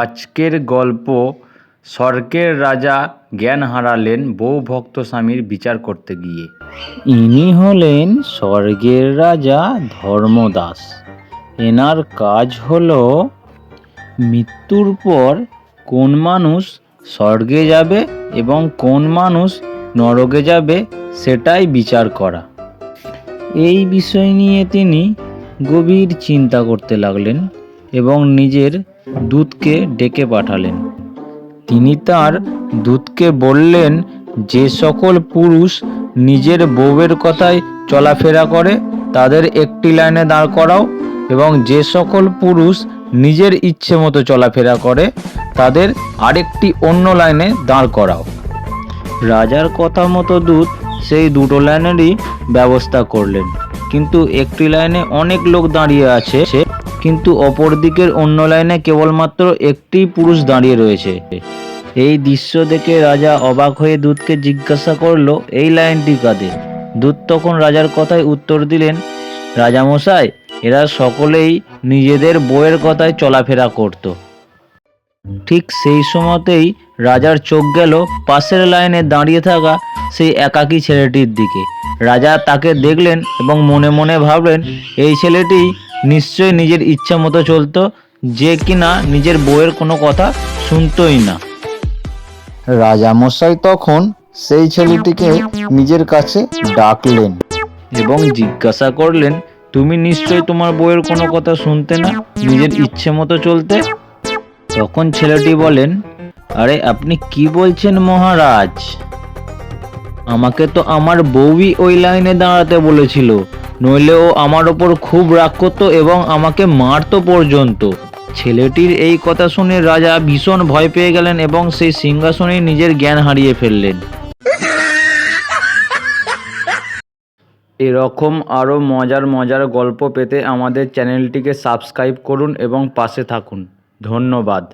আজকের গল্প স্বর্গের রাজা জ্ঞান হারালেন বউ ভক্ত স্বামীর বিচার করতে গিয়ে। ইনি হলেন স্বর্গের রাজা ধর্মদাস। এনার কাজ হলো মৃত্যুর পর কোন মানুষ স্বর্গে যাবে এবং কোন মানুষ নরকে যাবে সেটাই বিচার করা। এই বিষয় নিয়ে তিনি গভীর চিন্তা করতে লাগলেন এবং নিজের দূতকে ডেকে পাঠালেন। তিনি তার দূতকে বললেন, যে সকল পুরুষ নিজের বউয়ের কথায় চলাফেরা করে তাদের একটি লাইনে দাঁড় করাও, এবং যে সকল পুরুষ নিজের ইচ্ছে মতো চলাফেরা করে তাদের আরেকটি অন্য লাইনে দাঁড় করাও। রাজার কথা মতো দূত সেই দুটো লাইনেরই ব্যবস্থা করলেন, কিন্তু একটি লাইনে অনেক লোক দাঁড়িয়ে আছে, কিন্তু অপর দিকের অন্য লাইনে কেবলমাত্র একটি পুরুষ দাঁড়িয়ে রয়েছে। এই দৃশ্য দেখে রাজা অবাক হয়ে দূতকে জিজ্ঞাসা করলো, এই লাইনটি কাদের? দূত তখন রাজার কথায় উত্তর দিলেন, রাজামশাই, এরা সকলেই নিজেদের বউয়ের কথায় চলাফেরা করত। ঠিক সেই সময়তেই রাজার চোখ গেল পাশের লাইনে দাঁড়িয়ে থাকা সেই একাকী ছেলেটির দিকে। রাজা তাকে দেখলেন এবং মনে মনে ভাবলেন, এই ছেলেটি নিশ্চয়ই নিজের ইচ্ছা মতো চলতো, যে কিনা নিজের বউয়ের কোনো কথা শুনতোই না। রাজামশাই তখন সেই ছেলেটিকে নিজের কাছে ডাকলেন এবং জিজ্ঞাসা করলেন, তুমি নিশ্চয়ই তোমার বউয়ের কোনো কথা শুনতে না, নিজের ইচ্ছে মতো চলতে? তখন ছেলেটি বলেন, আরে আপনি কি বলছেন মহারাজ? আমাকে তো আমার বউই ওই লাইনে দাঁড়াতে বলেছিল, নইলে ও আমার ওপর খুব রাগ করতো এবং আমাকে মারতো পর্যন্ত। ছেলেটির এই কথা শুনে রাজা ভীষণ ভয় পেয়ে গেলেন এবং সেই সিংহাসনে নিজের জ্ঞান হারিয়ে ফেললেন। এরকম আরও মজার মজার গল্প পেতে আমাদের চ্যানেলটিকে সাবস্ক্রাইব করুন এবং পাশে থাকুন। ধন্যবাদ।